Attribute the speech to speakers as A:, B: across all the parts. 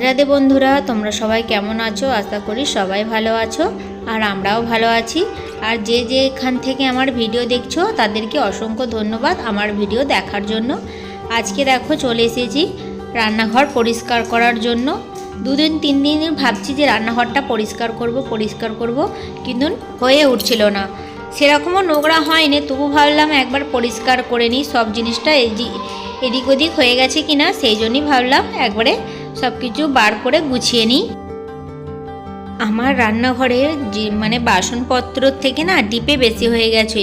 A: রাধে রাধে বন্ধুরা, তোমরা সবাই কেমন আছো? আশা করি সবাই ভালো আছো আর আমরাও ভালো আছি। আর যে এখান থেকে আমার ভিডিও দেখছো তাদেরকে অসংখ্য ধন্যবাদ আমার ভিডিও দেখার জন্য। আজকে দেখো চলে এসেছি রান্নাঘর পরিষ্কার করার জন্য। দুদিন তিন দিন ভাবছি যে রান্নাঘরটা পরিষ্কার করব, কিন্তু হয়ে উঠছিল না। সেরকমও নোংরা হয়নি, তবু ভাবলাম একবার পরিষ্কার করে নিই সব জিনিসটা এদিক ওদিক হয়ে গেছে কিনা, সেই জন্যই ভাবলাম একবারে সব কিছু বার করে গুছিয়ে নিই। আমার রান্নাঘরের মানে বাসনপত্র থেকে না ডিপে বেশি হয়ে গেছে,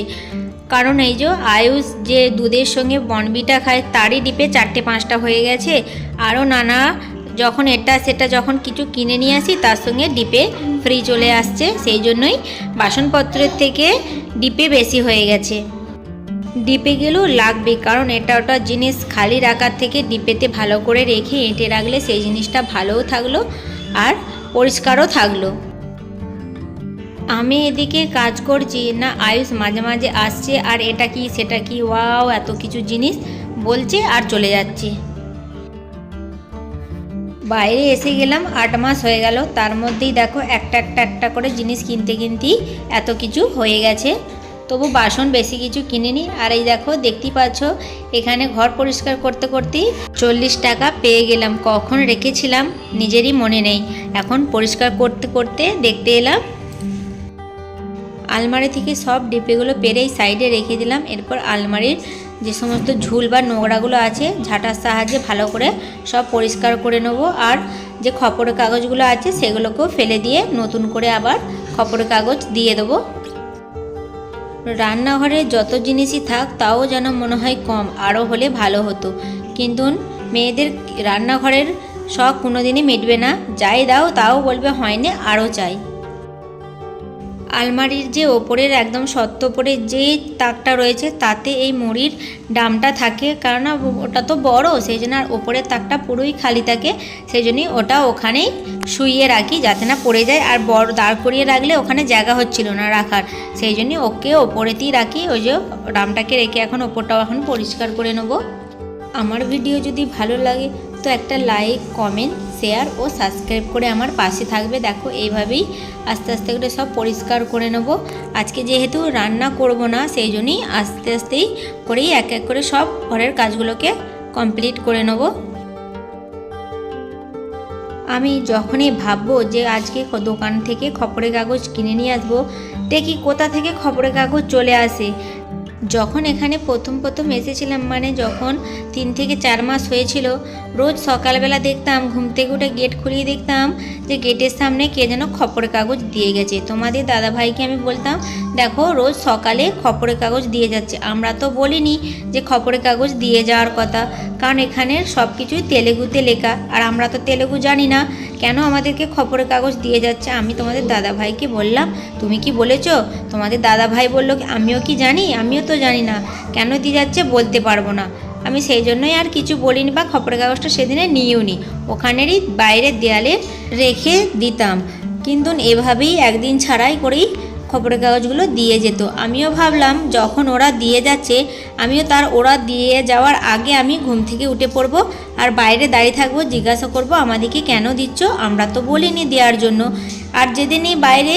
A: কারণ এই যে আয়ুষ যে দুধের সঙ্গে বনবিটা খায় তারই ডিপে 4-5টা হয়ে গেছে। আরও নানা যখন এটা সেটা যখন কিছু কিনে নিয়ে আসি তার সঙ্গে ডিপে ফ্রি চলে আসছে, সেই জন্যই বাসনপত্রের থেকে ডিপে বেশি হয়ে গেছে। ডিপে গেলেও লাগবে, কারণ এটা ওটা জিনিস খালি রাখার থেকে ডিপেতে ভালো করে রেখে এঁটে রাখলে সেই জিনিসটা ভালোও থাকলো আর পরিষ্কারও থাকলো। আমি এদিকে কাজ করছি না, আয়ুষ মাঝে মাঝে আসছে আর এটা কি সেটা কি ওয়াও এত কিছু জিনিস বলছে আর চলে যাচ্ছে। বাইরে এসে গেলাম 8 মাস হয়ে গেল, তার মধ্যেই দেখো একটা করে জিনিস কিনতেই এত কিছু হয়ে গেছে। তবু বাসন বেশি কিছু কিনিনি। আর এই দেখো দেখতেই পাচ্ছ এখানে ঘর পরিষ্কার করতে করতেই 40 টাকা পেয়ে গেলাম। কখন রেখেছিলাম নিজেরই মনে নেই, এখন পরিষ্কার করতে করতে দেখতে এলাম। আলমারি থেকে সব ডিব্বেগুলো পেরেই সাইডে রেখে দিলাম। এরপর আলমারির যে সমস্ত ঝুল বা নোংরাগুলো আছে ঝাঁটার সাহায্যে ভালো করে সব পরিষ্কার করে নেব। আর যে খবরের কাগজগুলো আছে সেগুলোকেও ফেলে দিয়ে নতুন করে আবার খবরের কাগজ দিয়ে দেবো। রান্নাঘরে যত জিনিসই থাক তাও যেন মনে হয় কম, আরও হলে ভালো হতো, কিন্তু মেয়েদের রান্নাঘরের শখ কোনোদিনই মিটবে না। যাই দাও তাও বলবে হয়নি, আরও চাই। আলমারির যে ওপরের একদম সত্য ওপরে যে তাকটা রয়েছে তাতে এই মুড়ির ডামটা থাকে, কারণ ওটা তো বড়, সেই জন্য আর ওপরের তাকটা পুরোই খালি থাকে, সেই জন্যই ওটা ওখানেই শুইয়ে রাখি যাতে না পড়ে যায়। আর বড় দাঁড় করিয়ে রাখলে ওখানে জায়গা হচ্ছিল না রাখার, সেই জন্যই ওকে ওপরেতেই রাখি। ওই যে ডামটাকে রেখে এখন ওপরটাও এখন পরিষ্কার করে নেব। আমার ভিডিও যদি ভালো লাগে তো একটা লাইক, কমেন্ট, শেয়ার ও সাবস্ক্রাইব করে আমার পাশে থাকবে। দেখো এইভাবেই আস্তে আস্তে করে সব পরিষ্কার করে নেব। আজকে যেহেতু রান্না করব না সেই জন্যই আস্তে আস্তেই করেই এক এক করে সব ঘরের কাজগুলোকে কমপ্লিট করে নেব। আমি যখনই ভাববো যে আজকে দোকান থেকে খবরের কাগজ কিনে নিয়ে আসবো, দেখি কোথা থেকে খবরের কাগজ চলে আসে। যখন এখানে প্রথম এসেছিলাম, মানে যখন 3 থেকে 4 মাস হয়েছিল, রোজ সকালবেলা দেখতাম ঘুম থেকে উঠে গেট খুলিয়ে দেখতাম যে গেটের সামনে কে যেন খবরের কাগজ দিয়ে গেছে। তোমাদের দাদাভাইকে আমি বলতাম দেখো রোজ সকালে খবরের কাগজ দিয়ে যাচ্ছে। আমরা তো বলিনি যে খবরের কাগজ দিয়ে যাওয়ার কথা, কারণ এখানে সব কিছুই তেলেগুতে লেখা আর আমরা তো তেলেগু জানি না, কেন আমাদেরকে খবরের কাগজ দিয়ে যাচ্ছে। আমি তোমাদের দাদাভাইকে বললাম তুমি কি বলেছো? তোমাদের দাদাভাই বললো আমিও কি জানি, আমিও তো জানি না, কেন দিয়ে যাচ্ছে বলতে পারবো না। আমি সেই জন্যই আর কিছু বলিনি বা খবরের কাগজটা সেদিনে নিয়েও নি, ওখানেরই বাইরের দেয়ালে রেখে দিতাম। কিন্তু এভাবেই একদিন ছাড়াই করেই খবরের কাগজগুলো দিয়ে যেত। আমিও ভাবলাম যখন ওরা দিয়ে যাচ্ছে আমিও ওরা দিয়ে যাওয়ার আগে আমি ঘুম থেকে উঠে পড়বো আর বাইরে দাঁড়িয়ে থাকবো, জিজ্ঞাসা করবো আমাদেরকে কেন দিচ্ছ, আমরা তো বলিনি দেওয়ার জন্য। আর যেদিনই বাইরে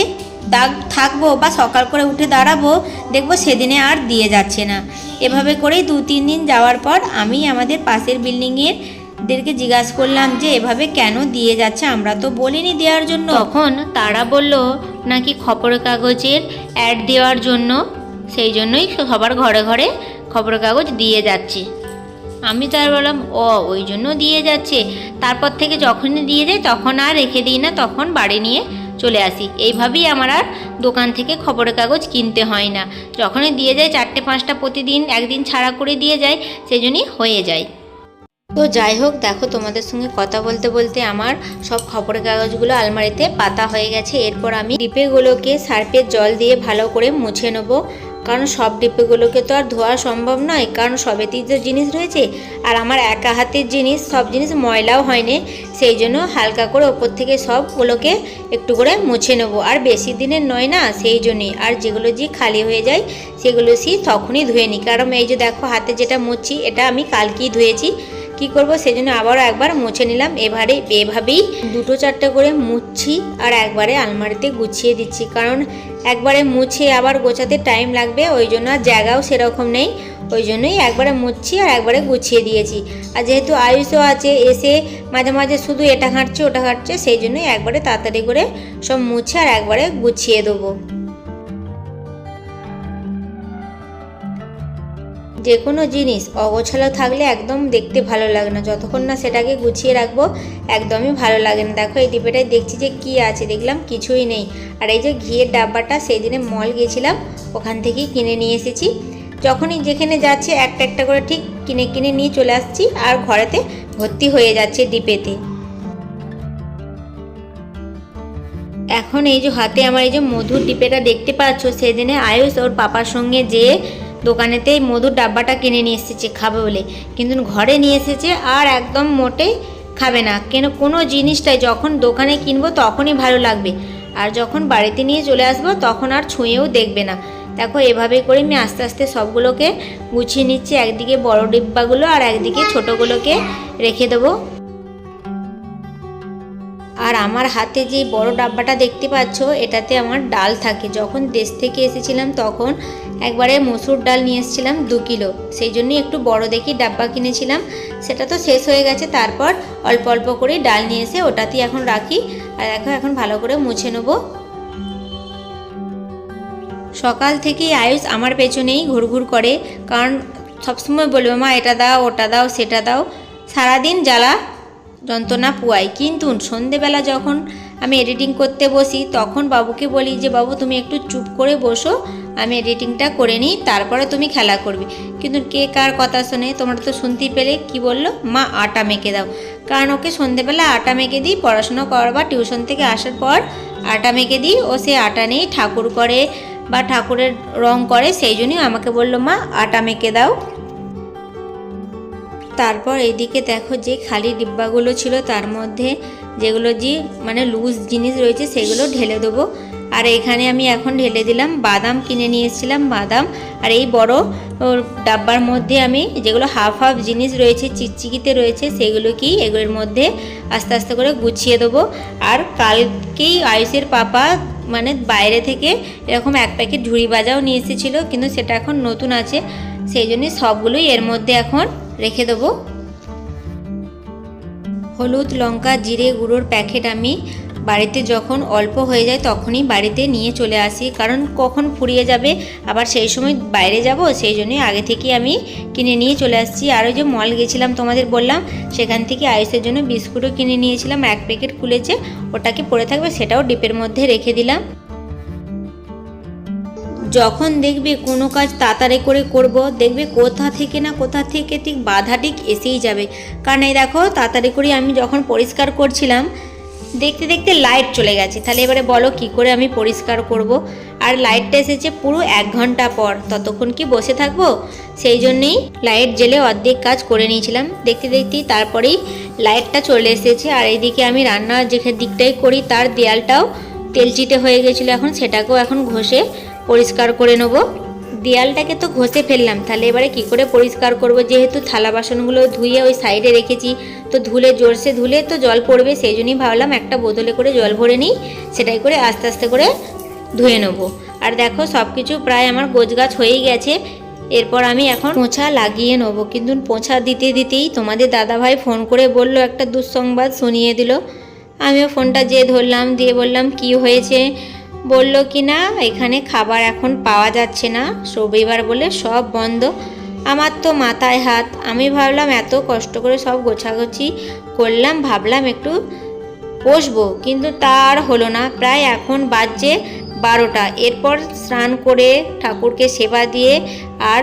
A: থাকবো বা সকাল করে উঠে দাঁড়াবো দেখবো সেদিনে আর দিয়ে যাচ্ছে না। এভাবে করেই 2-3 দিন যাওয়ার পর আমি আমাদের পাশের বিল্ডিংয়ের দেরকে জিজ্ঞাসা করলাম যে এভাবে কেন দিয়ে যাচ্ছে, আমরা তো বলিনি দেওয়ার জন্য। তখন তারা বলল নাকি খবরের কাগজের অ্যাড দেওয়ার জন্য, সেই জন্যই সবার ঘরে ঘরে খবরের কাগজ দিয়ে যাচ্ছে। আমি তার বললাম ওই জন্য দিয়ে যাচ্ছে। তারপর থেকে যখনই দিয়ে যায় তখন আর রেখে দিই না, তখন বাড়ি নিয়ে চলে আসি। এইভাবেই আমার আর দোকান থেকে খবরের কাগজ কিনতে হয় না। যখনই দিয়ে যায় 4-5টা প্রতিদিন একদিন ছাড়া করে দিয়ে যায়, সেই জন্যই হয়ে যায়। তো যাই হোক, দেখো তোমাদের সঙ্গে কথা বলতে বলতে আমার সব খবরের কাগজগুলো আলমারিতে পাতা হয়ে গেছে। এরপর আমি ডিপেগুলোকে সার্ফের জল দিয়ে ভালো করে মুছে নেব, কারণ সব ডিপেগুলোকে তো আর ধোয়া সম্ভব নয়, কারণ সবেতেই তো জিনিস রয়েছে আর আমার একা হাতের জিনিস, সব জিনিস ময়লাও হয়নি, সেই জন্য হালকা করে ওপর থেকে সবগুলোকে একটু করে মুছে নেব। আর বেশি দিনের নয় না, সেই জন্যই। আর যেগুলো যে খালি হয়ে যায় সেগুলো তখনই ধুয়ে নিই, কারণ এই যে দেখো হাতে যেটা মুছছি এটা আমি কালকেই ধুয়েছি, কি করব, সেজন্য আবারও একবার মুছে নিলাম। এভাবেই 2-4টে করে মুছছি আর একবারে আলমারিতে গুছিয়ে দিচ্ছি, কারণ একবারে মুছে আবার গোছাতে টাইম লাগবে, ওই জন্য আর জায়গাও সেরকম নেই, ওই জন্যই একবারে মুছছি আর একবারে গুছিয়ে দিয়েছি। আর যেহেতু আয়ুষও আছে, এসে মাঝে মাঝে শুধু এটা ঘাঁটছে ওটা ঘাঁটছে, সেই জন্যই একবারে তাড়াতাড়ি করে সব মুছে আর একবারে গুছিয়ে দেবো। যে কোনো জিনিস অগোছালো থাকলে একদম দেখতে ভালো লাগে না, যতক্ষণ না সেটাকে গুছিয়ে রাখবো একদমই ভালো লাগে না। দেখো এই ডিব্বাটায় দেখছি যে কি আছে, দেখলাম কিছুই নেই। আর এই যে ঘিয়ের ডাব্বাটা সেই দিনে মল গিয়েছিলাম, ওখান থেকেই কিনে নিয়ে এসেছি। যখনই যেখানে যাচ্ছে একটা একটা করে ঠিক কিনে নিয়ে চলে আসছি, আর ঘরেতে ভর্তি হয়ে যাচ্ছে ডিপেতে। এখন এই যে হাতে আমার এই যে মধুর ডিপেটা দেখতে পাচ্ছ, সেদিনে আয়ুষ ওর পাপার সঙ্গে যেয়ে দোকানেতে মধুর ডাব্বাটা কিনে নিয়ে এসেছে খাবে বলে, কিন্তু ঘরে নিয়ে এসেছে আর একদম মোটেই খাবে না। কেন, কোনো জিনিসটাই যখন দোকানে কিনবো তখনই ভালো লাগবে, আর যখন বাড়িতে নিয়ে চলে আসবো তখন আর ছুঁয়েও দেখবে না। দেখো এভাবে করে আমি আস্তে আস্তে সবগুলোকে গুছিয়ে নিচ্ছি, একদিকে বড় ডিব্বাগুলো আর একদিকে ছোটোগুলোকে রেখে দেবো। আর আমার হাতে যে বড় ডাব্বাটা দেখতে পাচ্ছ, এটাতে আমার ডাল থাকে। যখন দেশ থেকে এসেছিলাম তখন একবারে মসুর ডাল নিয়ে এসেছিলাম 2 কিলো, সেই জন্যই একটু বড় দেখি ডাব্বা কিনেছিলাম। সেটা তো শেষ হয়ে গেছে, তারপর অল্প অল্প করে ডাল নিয়ে এসে ওটাতেই এখন রাখি। আর দেখো এখন ভালো করে মুছে নেব। সকাল থেকেই আয়ুষ আমার পেছনেই ঘুরঘুর করে, কারণ সবসময় বলবে মা এটা দাও ওটা দাও সেটা দাও, সারাদিন জ্বালা যন্ত্রণা পুয়াই। কিন্তু সন্ধেবেলা যখন আমি এডিটিং করতে বসি তখন বাবুকে বলি যে বাবু তুমি একটু চুপ করে বসো, আমি এডিটিংটা করে নিই, তারপরে তুমি খেলা করবে। কিন্তু কে কার কথা শোনে, তোমরা তো শুনতেই পেলে কি বললো, মা আটা মেখে দাও। কারণ ওকে সন্ধেবেলা আটা মেখে দিই, পড়াশোনা করবার টিউশন থেকে আসার পর আটা মেখে দিই, ও সে আটা নেই ঠাকুর করে বা ঠাকুরের রং করে, সেই জন্যই আমাকে বললো মা আটা মেখে দাও। তারপর এইদিকে দেখো যে খালি ডিব্বাগুলো ছিল তার মধ্যে যেগুলো মানে লুজ জিনিস রয়েছে সেগুলো ঢেলে দেবো। আর এখানে আমি এখন ঢেলে দিলাম বাদাম, কিনে নিয়ে এসেছিলাম বাদাম। আর এই বড় ডাব্বার মধ্যে আমি যেগুলো হাফ হাফ জিনিস রয়েছে চিকচিকিতে রয়েছে সেগুলোকেই এগুলোর মধ্যে আস্তে আস্তে করে গুছিয়ে দেবো। আর কালকেই আয়ুষের পাপা মানে বাইরে থেকে এরকম 1 প্যাকেট ঝুড়ি ভাজাও নিয়ে এসেছিলো, কিন্তু সেটা এখন নতুন আছে, সেই জন্যই সবগুলোই এর মধ্যে এখন রেখে দেবো। হলুদ লঙ্কা জিরে গুঁড়োর প্যাকেট আমি বাড়িতে যখন অল্প হয়ে যায় তখনই বাড়িতে নিয়ে চলে আসি, কারণ কখন ফুরিয়ে যাবে আবার সেই সময় বাইরে যাব, সেই জন্যই আগে থেকে আমি কিনে নিয়ে চলে আসছি। আর ওই যে মল গেছিলাম তোমাদের বললাম, সেখান থেকে আয়ুষের জন্য বিস্কুটও কিনে নিয়েছিলাম, 1 প্যাকেট খুলেছে, ওটাকে পড়ে থাকবে সেটাও ডিপের মধ্যে রেখে দিলাম। যখন দেখবে কোনো কাজ তাড়াতাড়ি করে করব, দেখবে কোথা থেকে ঠিক বাধা ঠিক এসেই যাবে। কারণ এই দেখো তাড়াতাড়ি করে আমি যখন পরিষ্কার করছিলাম দেখতে দেখতে লাইট চলে গেছে, তাহলে এবারে বলো কি করে আমি পরিষ্কার করব। আর লাইটটা এসেছে পুরো 1 ঘন্টা পর, ততক্ষণ কি বসে থাকবো, সেই জন্যেই লাইট জ্বেলে অর্ধেক কাজ করে নিয়েছিলাম। দেখতে দেখতেই তারপরেই লাইটটা চলে এসেছে। আর এইদিকে আমি রান্নার যে দিকটাই করি তার দেয়ালটাও তেলচিটে হয়ে গেছিলো, এখন সেটাকেও এখন ঘষে পরিষ্কার করে নেবো। দেয়ালটাকে তো ঘষে ফেললাম, তাহলে এবারে কি করে পরিষ্কার করব, যেহেতু থালা বাসনগুলো ধুয়ে ওই সাইডে রেখেছি, তো জোরসে ধুলে তো জল পড়বে, সেই জন্যই ভাবলাম একটা বোতলে করে জল ভরে নিই, সেটাই করে আস্তে আস্তে করে ধুয়ে নেব। আর দেখো সব কিছু প্রায় আমার গোছগাছ হয়েই গেছে, এরপর আমি এখন পোঁছা লাগিয়ে নেবো। কিন্তু পোঁছা দিতে দিতেই তোমাদের দাদাভাই ফোন করে বলল, একটা দুঃসংবাদ শুনিয়ে দিল। আমিও ফোনটা ধরলাম, দিয়ে বললাম কি হয়েছে। বলল কি না এখানে খাবার এখন পাওয়া যাচ্ছে না, রবিবার বলে সব বন্ধ। আমার তো মাথায় হাত, আমি ভাবলাম এত কষ্ট করে সব গোছাগুছি করলাম, ভাবলাম একটু বসবো, কিন্তু তার হলো না। প্রায় এখন বাজছে 12টা, এরপর স্নান করে ঠাকুরকে সেবা দিয়ে আর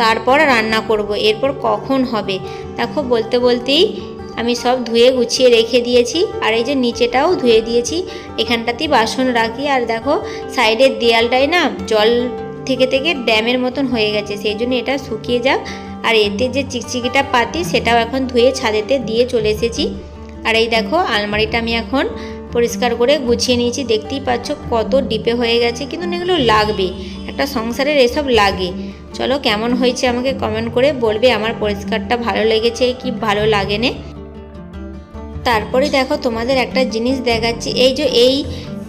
A: তারপর রান্না করব, এরপর কখন হবে। দেখো বলতে বলতেই আমি সব ধুয়ে গুছিয়ে রেখে দিয়েছি। আর এই যে নিচেটাও ধুয়ে দিয়েছি, এখানটাতেই বাসন রাখি। আর দেখো সাইডের দেয়ালটাই না জল থেকে থেকে ড্যামের মতন হয়ে গেছে, সেই জন্য এটা শুকিয়ে যাক। আর এতে যে চিকচিকিটা পাতি সেটাও এখন ধুয়ে ছাদেতে দিয়ে চলে এসেছি। আর এই দেখো আলমারিটা আমি এখন পরিষ্কার করে গুছিয়ে নিয়েছি, দেখতেই পাচ্ছ কত ডিপে হয়ে গেছে, কিন্তু এগুলো লাগবে, একটা সংসারের এসব লাগে। চলো কেমন হয়েছে আমাকে কমেন্ট করে বলবে, আমার পরিষ্কারটা ভালো লেগেছে কি ভালো লাগেনি। তারপরে দেখো তোমাদের একটা জিনিস দেখাচ্ছি, এই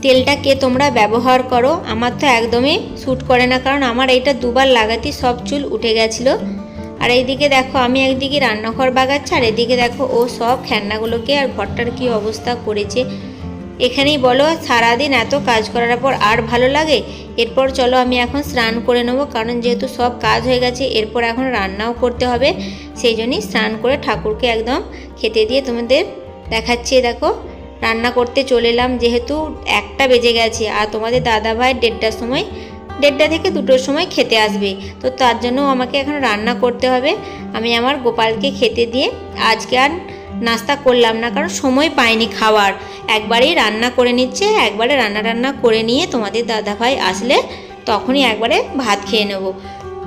A: তেলটাকে তোমরা ব্যবহার করো, আমার তো একদমই শ্যুট করে না, কারণ আমার এইটা দুবার লাগাতেই সব চুল উঠে গেছিলো। আর এইদিকে দেখো আমি একদিকে রান্নাঘর বাগাচ্ছি, আর এদিকে দেখো ও সব খেলনাগুলোকে আর ঘরটার কি অবস্থা করেছে। এখানেই বলো সারাদিন এত কাজ করার পর আর ভালো লাগে। এরপর চলো আমি এখন স্নান করে নেবো, কারণ যেহেতু সব কাজ হয়ে গেছে এরপর এখন রান্নাও করতে হবে, সেই জন্যই স্নান করে ঠাকুরকে একদম খেতে দিয়ে তোমাদের দেখাচ্ছি। দেখো রান্না করতে চলে এলাম, যেহেতু 1টা বেজে গেছে আর তোমাদের দাদাভাই 1:30 থেকে 2টোর সময় খেতে আসবে, তো তার জন্য আমাকে এখন রান্না করতে হবে। আমি আমার গোপালকে খেতে দিয়ে আজকে আর নাস্তা করলাম না, কারণ সময় পাইনি খাওয়ার। একবারেই রান্না করে নিচ্ছে, একবারে রান্না করে নিয়ে তোমাদের দাদাভাই আসলে তখনই একবারে ভাত খেয়ে নেব।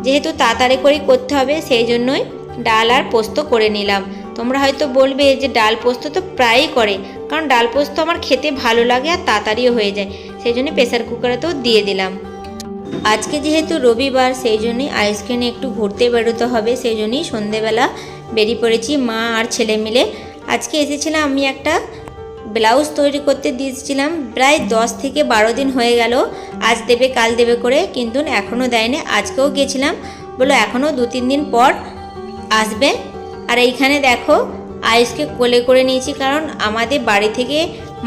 A: যেহেতু তাড়াতাড়ি করেই করতে হবে সেই জন্যই ডাল আর পোস্ত করে নিলাম। তোমরা হয়তো বলবে যে ডাল পোস্ত তো প্রায়ই করে, কারণ ডাল পোস্ত আমার খেতে ভালো লাগে আর তাড়াতাড়িও হয়ে যায়, সেই জন্য প্রেসার কুকারেতেও দিয়ে দিলাম। আজকে যেহেতু রবিবার সেই জন্যই আইসকে নিয়ে একটু ঘুরতে বেরোতে হবে, সেই জন্যই সন্ধেবেলা বেরিয়ে পড়েছি মা আর ছেলে মিলে। আজকে এসেছিলাম আমি একটা ব্লাউজ তৈরি করতে দিয়েছিলাম, প্রায় 10 থেকে 12 দিন হয়ে গেল, আজ দেবে কাল দেবে করে, কিন্তু এখনও দেয়নি। আজকেও গেছিলাম, বলো এখনও 2-3 দিন পর আসবে। আর এইখানে দেখো আয়ুষকে কোলে করে নিয়েছি, কারণ আমাদের বাড়ি থেকে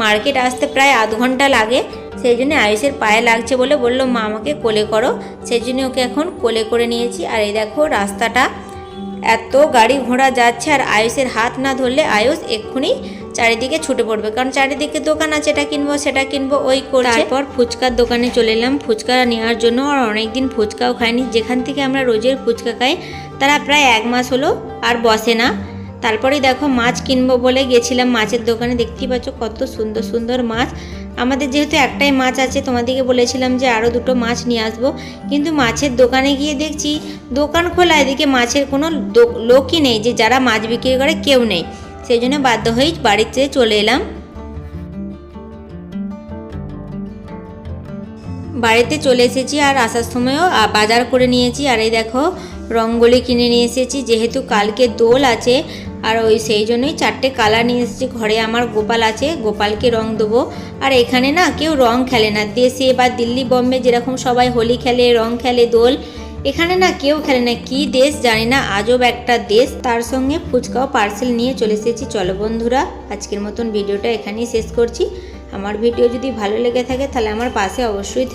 A: মার্কেট আসতে প্রায় আধ ঘন্টা লাগে, সেই জন্য আয়ুষের পায়ে লাগছে বলে বললো মা আমাকে কোলে করো, সেই জন্য ওকে এখন কোলে করে নিয়েছি। আর এই দেখো রাস্তাটা এত গাড়ি ঘোড়া যাচ্ছে, আর আয়ুষের হাত না ধরলে আয়ুষ এক্ষুনি চারিদিকে ছুটে পড়বে, কারণ চারিদিকে দোকান আছে, এটা কিনবো সেটা কিনবো ওই করে। তারপর ফুচকার দোকানে চলে এলাম ফুচকা নেওয়ার জন্য, আর অনেক দিন ফুচকাও খাইনি। যেখান থেকে আমরা রোজের ফুচকা খাই তারা প্রায় 1 মাস হলো আর বসে না। তারপরেই দেখো মাছ কিনবো বলে গেছিলাম মাছের দোকানে, দেখতেই পাচ্ছ কত সুন্দর সুন্দর মাছ। আমাদের যেহেতু একটাই মাছ আছে, তোমাদেরকে বলেছিলাম যে আরও 2টো মাছ নিয়ে আসবো, কিন্তু মাছের দোকানে গিয়ে দেখছি দোকান খোলা, এদিকে মাছের কোনো লোকই নেই, যে যারা মাছ বিক্রি করে কেউ নেই, সেই জন্য বাধ্য হয়েই বাড়িতে চলে এলাম। বাড়িতে চলে এসেছি, আর আসার সময়ও বাজার করে নিয়েছি। আর এই দেখো রঙ্গোলি কিনে নিয়ে এসেছি, যেহেতু কালকে দোল আছে, আর সেই জন্যই 4টে কালার নিয়ে এসেছি। ঘরে আমার গোপাল আছে, গোপালকে রং দেবো। আর এখানে না কেউ রং খেলে না, দেশে বা দিল্লি বম্বে যেরকম সবাই হোলি খেলে, রং খেলে, দোল, এখানে না কেউ খেলে না। কি দেশ জানি না, আজব একটা দেশ। তার সঙ্গে ফুচকাও পার্সেল নিয়ে চলে এসেছি। চলো বন্ধুরা, আজকের মতন ভিডিওটা এখানেই শেষ করছি। আমার ভিডিও যদি ভালো লেগে থাকে তাহলে আমার পাশে অবশ্যই